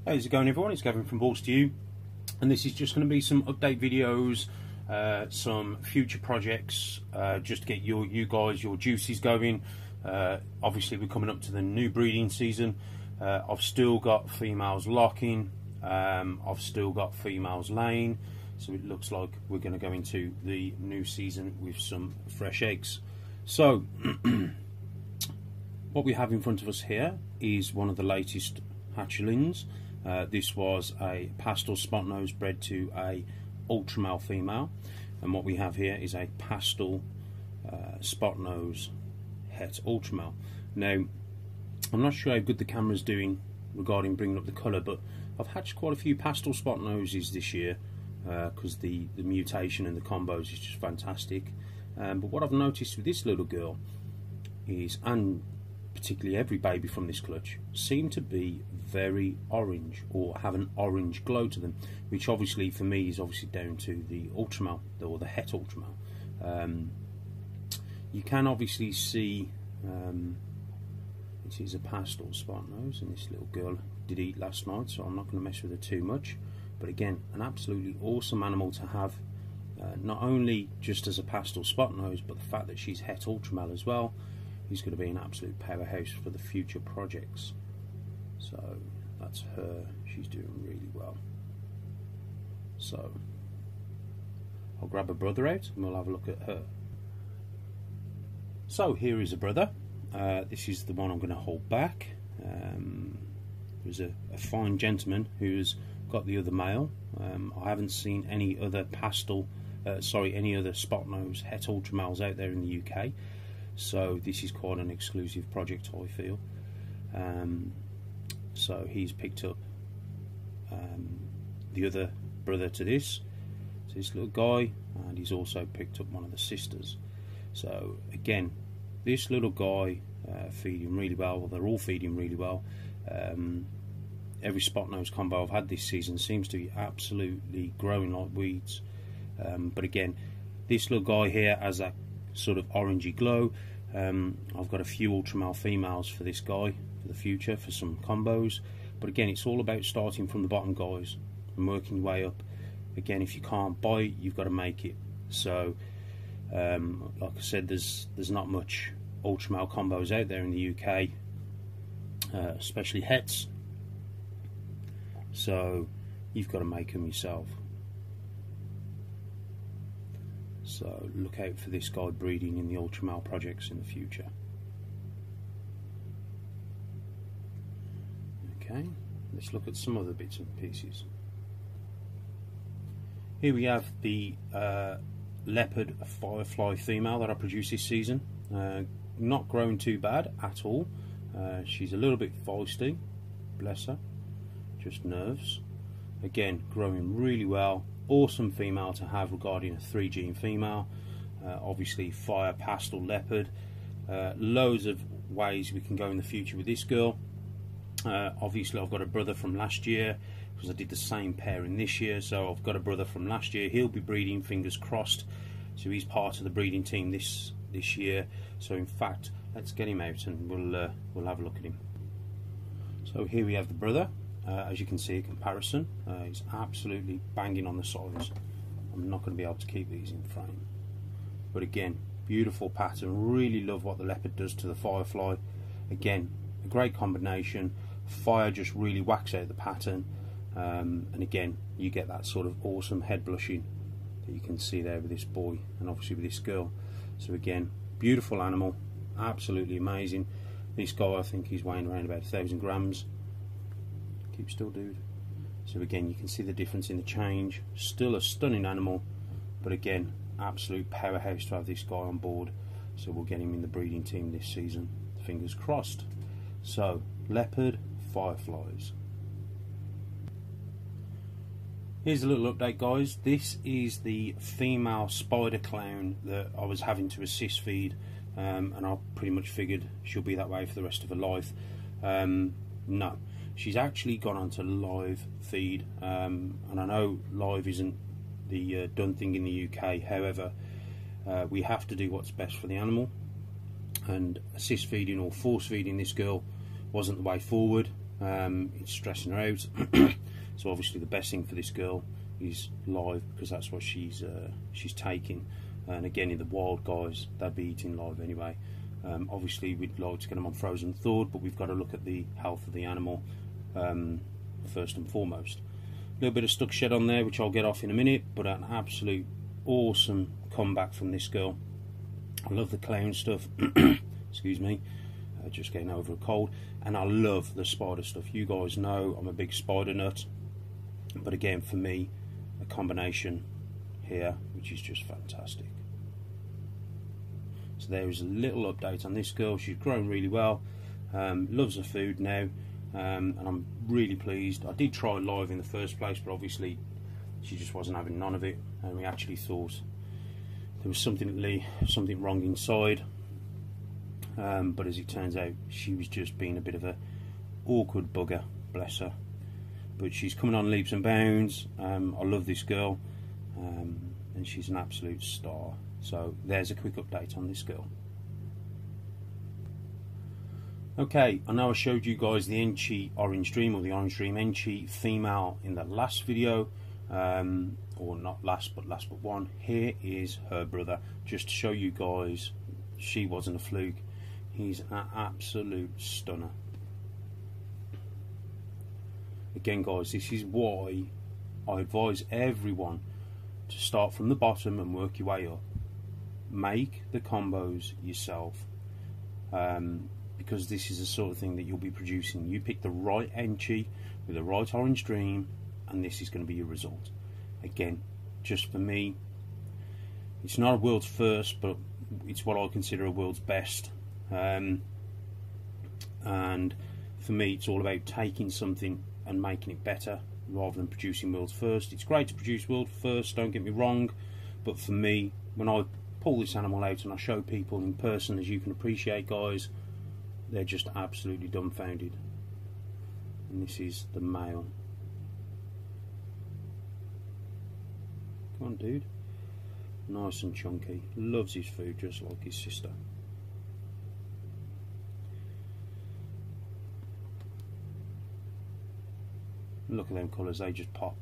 How's it going, everyone? It's Gavin from Balls to You, and this is just going to be some update videos, some future projects, just to get you guys your juices going. Obviously we're coming up to the new breeding season. I've still got females locking, I've still got females laying, so it looks like we're going to go into the new season with some fresh eggs. So what we have in front of us here is one of the latest hatchlings. This was a Pastel Spotnose bred to a Ultramel female, and what we have here is a Pastel Spotnose het Ultramel. Now, I'm not sure how good the camera's doing regarding bringing up the colour, but I've hatched quite a few Pastel Spotnoses this year because the mutation and the combos is just fantastic. But what I've noticed with this little girl is, and particularly every baby from this clutch, seem to be very orange or have an orange glow to them, which obviously for me is obviously down to the Ultramel or the het Ultramel. You can obviously see it is a Pastel Spotnose, and this little girl did eat last night, so I'm not going to mess with her too much. But again, an absolutely awesome animal to have, not only just as a Pastel Spotnose, but the fact that she's het Ultramel as well is going to be an absolute powerhouse for the future projects. So that's her, she's doing really well. So I'll grab a brother out and we'll have a look at her. So here is a brother. This is the one I'm going to hold back. There's a fine gentleman who's got the other male. I haven't seen any other any other Spotnose het Ultramels out there in the UK. So this is quite an exclusive project, I feel. So he's picked up the other brother to this, little guy, and he's also picked up one of the sisters. So again, this little guy feeding really well. Well, they're all feeding really well. Every Spotnose combo I've had this season seems to be absolutely growing like weeds. But again, this little guy here has that sort of orangey glow. I've got a few Ultramel females for this guy for the future for some combos, but again, it's all about starting from the bottom, guys, and working your way up. Again, if you can't buy it, you've got to make it. So like I said, there's not much Ultramel combos out there in the UK, especially hets, so you've got to make them yourself. So look out for this guy breeding in the Ultramel projects in the future. Okay, let's look at some other bits and pieces. Here we have the Leopard Firefly female that I produced this season. Not growing too bad at all. She's a little bit feisty, bless her, just nerves. Again, growing really well. Awesome female to have regarding a 3 gene female. Obviously fire pastel leopard. Loads of ways we can go in the future with this girl. Obviously I've got a brother from last year because I did the same pairing this year, so I've got a brother from last year. He'll be breeding, fingers crossed, so he's part of the breeding team this year. So in fact, let's get him out and we'll have a look at him. So here we have the brother. As you can see, a comparison. He's absolutely banging on the size. I'm not going to be able to keep these in frame, but again, beautiful pattern. Really love what the leopard does to the Firefly. Again, a great combination. Fire just really whacks out the pattern, and again, you get that sort of awesome head blushing that you can see there with this boy and obviously with this girl. So again, beautiful animal, absolutely amazing. This guy, I think he's weighing around about 1,000 grams. Keep still, dude. So again, you can see the difference in the change. Still a stunning animal, but again, absolute powerhouse to have this guy on board. So we'll get him in the breeding team this season, fingers crossed. So Leopard Fireflies. Here's a little update, guys. This is the female spider clown that I was having to assist feed, and I pretty much figured she'll be that way for the rest of her life. No, she's actually gone on to live feed, and I know live isn't the done thing in the UK. However, we have to do what's best for the animal, and assist feeding or force feeding this girl wasn't the way forward. it's stressing her out. So obviously the best thing for this girl is live, because that's what she's taking. And again, in the wild, guys, they'd be eating live anyway. Obviously we'd like to get them on frozen thawed, but we've got to look at the health of the animal first and foremost. A little bit of stuck shed on there, which I'll get off in a minute, but an absolute awesome comeback from this girl. I love the clown stuff. Excuse me, just getting over a cold. And I love the spider stuff. You guys know I'm a big spider nut, but again, for me, a combination here which is just fantastic. So there is a little update on this girl. She's grown really well, loves her food now, and I'm really pleased. I did try live in the first place, but obviously she just wasn't having none of it, and we actually thought there was something wrong inside, but as it turns out, she was just being a bit of a awkward bugger, bless her. But she's coming on leaps and bounds. I love this girl, and she's an absolute star. So there's a quick update on this girl. Okay, I know I showed you guys the Enchi Orange Dream, or the Orange Dream Enchi female in the last video, or not last but one. Here is her brother, just to show you guys she wasn't a fluke. He's an absolute stunner. Again, guys, this is why I advise everyone to start from the bottom and work your way up. Make the combos yourself, because this is the sort of thing that you'll be producing. You pick the right Enchi with the right Orange Dream, and this is going to be your result. Again, just for me, it's not a world's first, but it's what I consider a world's best. And for me, it's all about taking something and making it better rather than producing world's first. It's great to produce world first, don't get me wrong, but for me, when I pull this animal out and I show people in person, as you can appreciate, guys, they're just absolutely dumbfounded. And this is the male. Come on, dude. Nice and chunky. Loves his food just like his sister. Look at them colours, they just pop.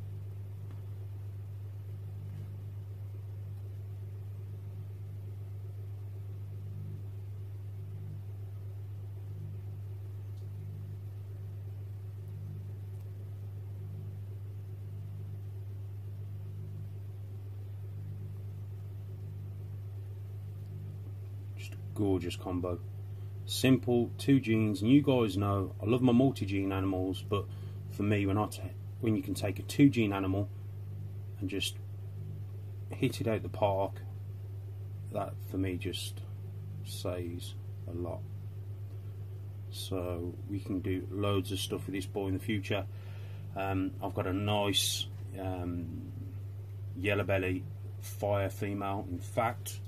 Just a gorgeous combo. Simple, 2 genes, and you guys know I love my multi-gene animals, but for me, when you can take a 2-gene animal and just hit it out the park, that for me just says a lot. So we can do loads of stuff with this boy in the future. I've got a nice yellow belly fire female. In fact,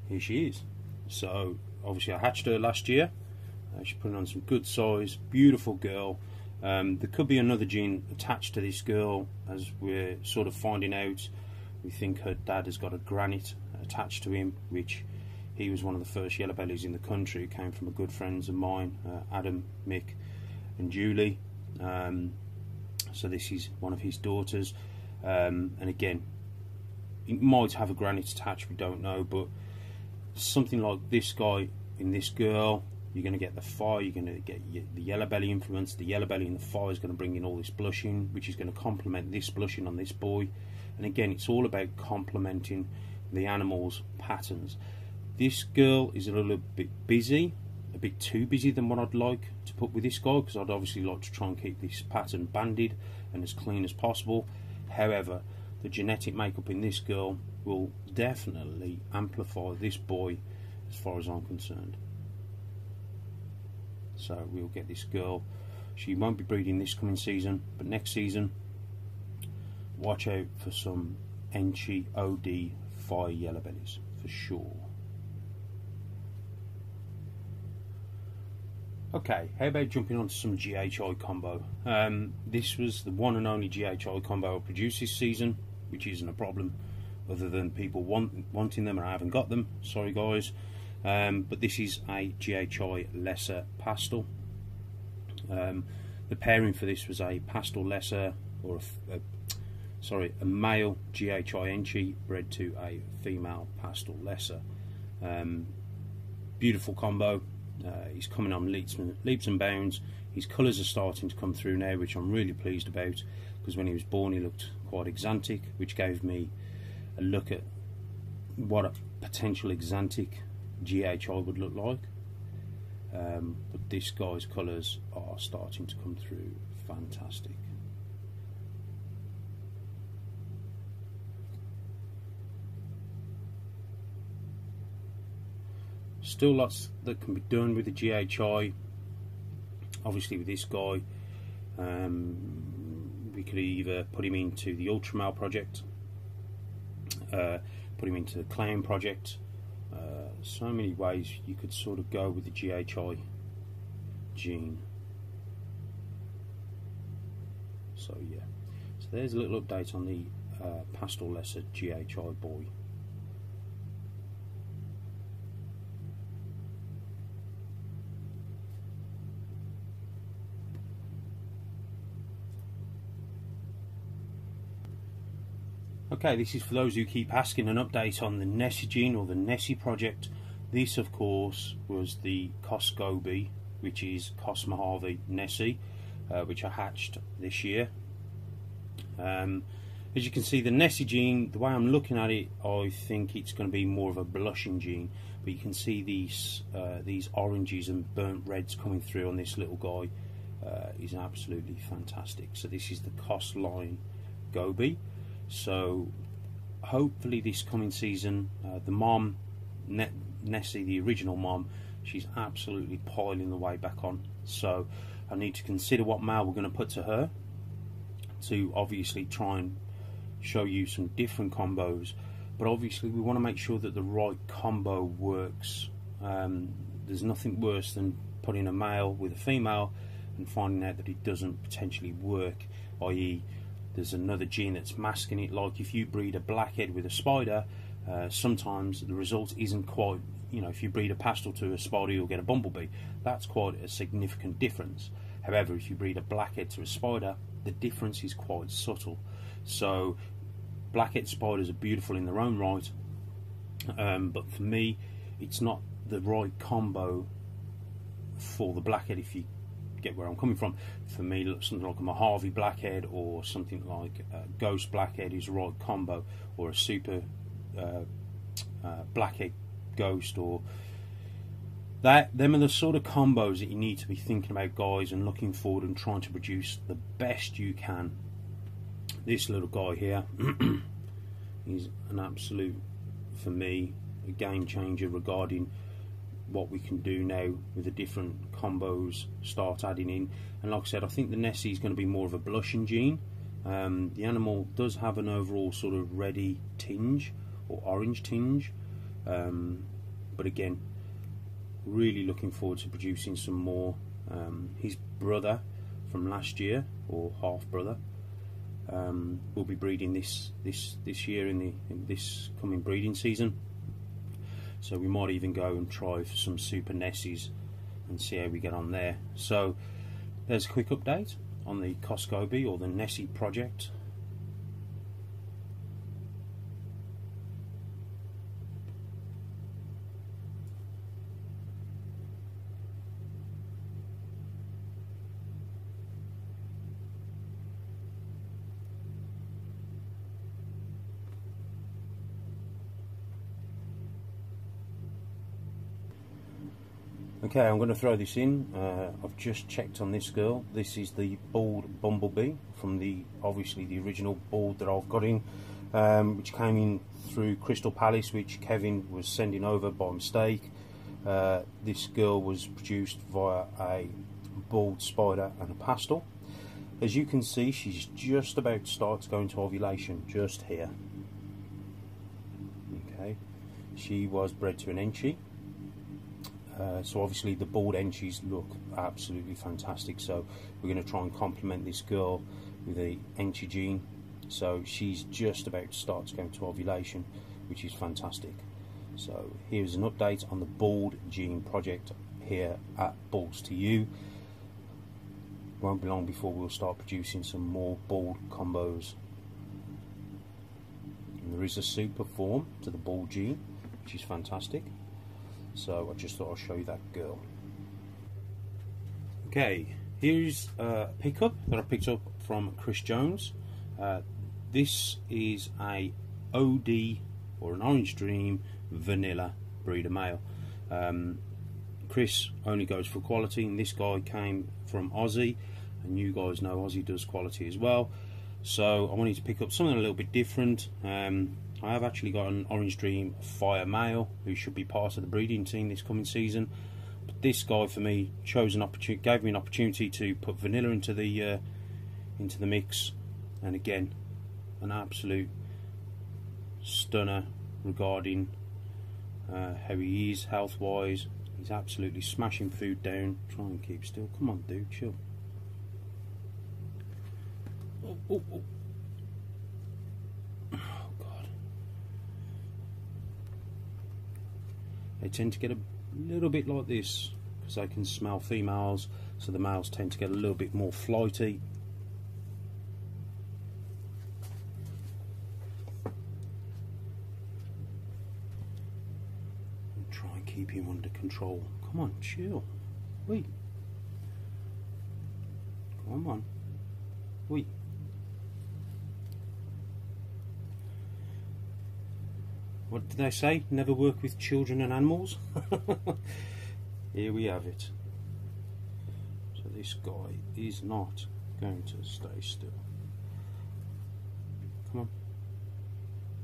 here she is. So obviously I hatched her last year. She's putting on some good size, beautiful girl. There could be another gene attached to this girl, as we're sort of finding out. We think her dad has got a granite attached to him, which he was one of the first yellow bellies in the country. He came from a good friends of mine, Adam, Mick and Julie. So this is one of his daughters, and again, it might have a granite attached, we don't know, but something like this guy in this girl, you're going to get the fire, you're going to get the yellow belly influence. The yellow belly and the fire is going to bring in all this blushing, which is going to complement this blushing on this boy. And again, it's all about complementing the animal's patterns. This girl is a little bit busy, a bit too busy than what I'd like to put with this guy, because I'd obviously like to try and keep this pattern banded and as clean as possible. However, the genetic makeup in this girl will definitely amplify this boy as far as I'm concerned. So we'll get this girl. She won't be breeding this coming season, but next season, watch out for some Enchi OD fire yellow bellies for sure. Okay, how about jumping onto some GHI combo? This was the one and only GHI combo I produced this season, which isn't a problem, other than people wanting them and I haven't got them. Sorry guys. but this is a GHI lesser Pastel. The pairing for this was a Pastel lesser, or a male GHI Enchi bred to a female Pastel lesser. Beautiful combo. He's coming on leaps and bounds. His colours are starting to come through now, which I'm really pleased about, because when he was born he looked quite exantic, which gave me a look at what a potential exantic GHI would look like. But this guy's colours are starting to come through fantastic. Still lots that can be done with the GHI. Obviously with this guy, we could either put him into the Ultramel project, put him into the Clown project. So many ways you could sort of go with the GHI gene. So yeah, so there's a little update on the Pastel lesser GHI boy. Okay, this is for those who keep asking an update on the Nessy gene or the Nessie project. This, of course, was the Cosgoby, which is Cos Mojave Nessie, which I hatched this year. As you can see, the Nessie gene, the way I'm looking at it, I think it's going to be more of a blushing gene. But you can see these oranges and burnt reds coming through on this little guy. Is absolutely fantastic. So this is the Cos line Goby. So hopefully this coming season, the mom, Nessie, the original mom, she's absolutely piling the way back on. So I need to consider what male we're going to put to her, to obviously try and show you some different combos. But obviously we want to make sure that the right combo works. There's nothing worse than putting a male with a female and finding out that it doesn't potentially work, i.e. there's another gene that's masking it. Like if you breed a blackhead with a spider, sometimes the result isn't quite, you know, if you breed a Pastel to a spider you'll get a bumblebee. That's quite a significant difference. However, if you breed a blackhead to a spider, the difference is quite subtle. So blackhead spiders are beautiful in their own right, but for me it's not the right combo for the blackhead, if you get where I'm coming from. For me, something like a Mojave blackhead or something like a Ghost blackhead is the right combo, or a super blackhead ghost, or that. Them are the sort of combos that you need to be thinking about, guys, and looking forward and trying to produce the best you can. This little guy here is an absolute, for me, a game changer regarding what we can do now with the different combos start adding in. And like I said, I think the Nessie is going to be more of a blushing gene. The animal does have an overall sort of reddy tinge or orange tinge, but again, really looking forward to producing some more. His brother from last year, or half brother, will be breeding this year in this coming breeding season. So we might even go and try for some super Nessies and see how we get on there. So there's a quick update on the Cosgoby or the Nessie project. Okay, I'm going to throw this in. I've just checked on this girl. This is the bald bumblebee from obviously the original bald that I've got in, which came in through Crystal Palace, which Kevin was sending over by mistake. This girl was produced via a bald spider and a Pastel. As you can see, she's just about to start to go into ovulation, just here. Okay, she was bred to an Enchi. So obviously the bald Enchies look absolutely fantastic, so we're going to try and complement this girl with the Enchi gene. So she's just about to start to go into ovulation, which is fantastic. So here's an update on the bald gene project here at Balls to You. Won't be long before we'll start producing some more bald combos. And there is a super form to the bald gene, which is fantastic. So I just thought I'll show you that girl. Okay, here's a pickup that I picked up from Chris Jones. This is a OD, or an Orange Dream vanilla breeder male. Chris only goes for quality, and this guy came from Aussie, and you guys know Aussie does quality as well. So I wanted to pick up something a little bit different. I have actually got an Orange Dream Fire male who should be part of the breeding team this coming season. But this guy for me chose an opportunity, gave me an opportunity to put vanilla into the mix, and again, an absolute stunner regarding how he is health wise. He's absolutely smashing food down. Try and keep still. Come on, dude, chill. Oh, oh, oh. Oh God. They tend to get a little bit like this because they can smell females, so the males tend to get a little bit more flighty. Keep him under control. Come on, chill. Wait. Come on. Wait. What did they say? Never work with children and animals? Here we have it. So this guy is not going to stay still. Come on.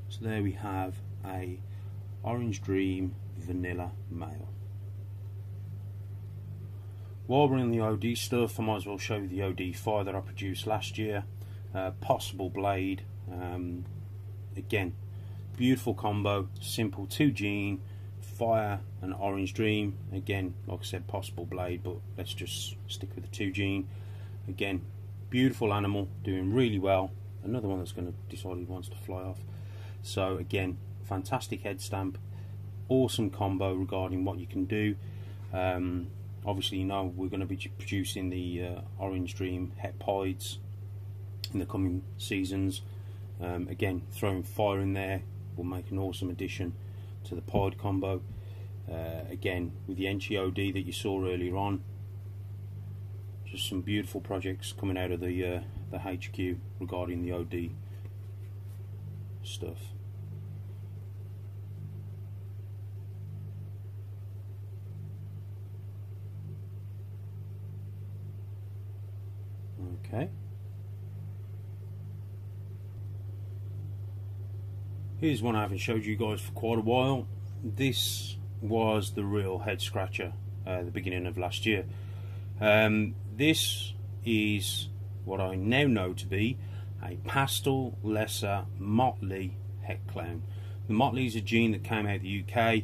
So there we have a Orange Dream vanilla male. While we're in the OD stuff, I might as well show you the OD fire that I produced last year. Possible blade. Again, beautiful combo, simple 2 gene, fire and Orange Dream. Again, like I said, possible blade, but let's just stick with the 2 gene. Again, beautiful animal, doing really well. Another one that's going to decide he wants to fly off. So again, fantastic head stamp, awesome combo regarding what you can do. Obviously, you know, we're going to be producing the Orange Dream Hepoids in the coming seasons. Again, throwing fire in there will make an awesome addition to the Pied combo. Again, with the Enchi OD that you saw earlier on, just some beautiful projects coming out of the HQ regarding the OD stuff. Okay. Here's one I haven't showed you guys for quite a while. This was the real head scratcher at the beginning of last year. This is what I now know to be a Pastel lesser Motley het clown. The Motley is a gene that came out of the UK.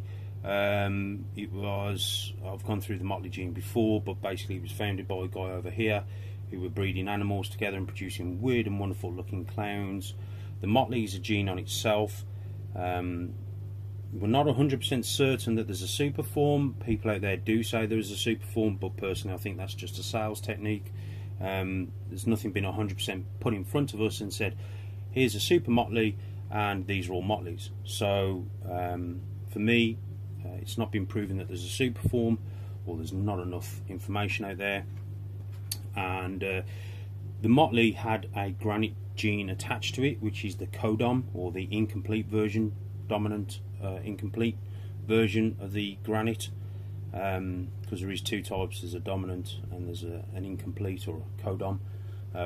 It was, I've gone through the Motley gene before, but basically it was founded by a guy over here who were breeding animals together and producing weird and wonderful looking clowns. The Motley is a gene on itself. We're not 100% certain that there's a super form. People out there do say there is a super form, but personally I think that's just a sales technique. There's nothing been 100% put in front of us and said, here's a super Motley and these are all Motleys. So for me, it's not been proven that there's a super form, or there's not enough information out there. And the Motley had a granite gene attached to it, which is the codom, or the incomplete version, dominant incomplete version of the granite, because there is 2 types. There's a dominant and there's an incomplete, or a codom,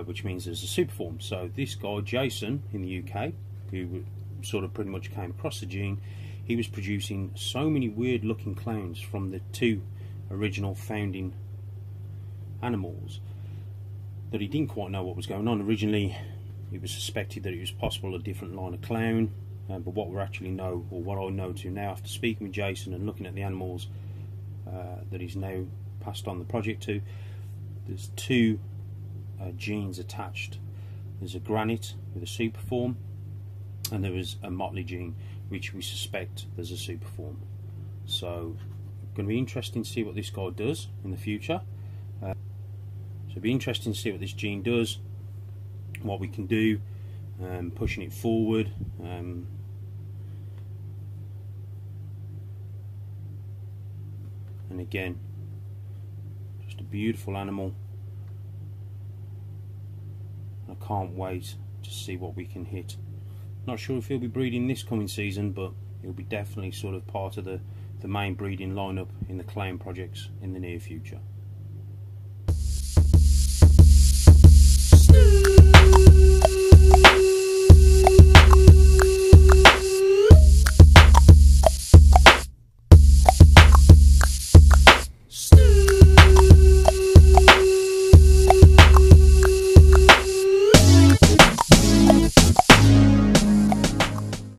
which means there's a super form. So this guy Jason in the UK, who sort of pretty much came across the gene, he was producing so many weird looking clowns from the 2 original founding animals that he didn't quite know what was going on. Originally it was suspected that it was possible a different line of clown, but what we actually know, or what I know to now after speaking with Jason and looking at the animals that he's now passed on the project to, there's 2 genes attached. There's a granite with a super form, and there was a Motley gene. which we suspect there's a super form. So going to be interesting to see what this guy does in the future. So it'll be interesting to see what this gene does, what we can do, pushing it forward. And again, just a beautiful animal. I can't wait to see what we can hit. Not sure if he'll be breeding this coming season, but he'll be definitely sort of part of the main breeding lineup in the claim projects in the near future.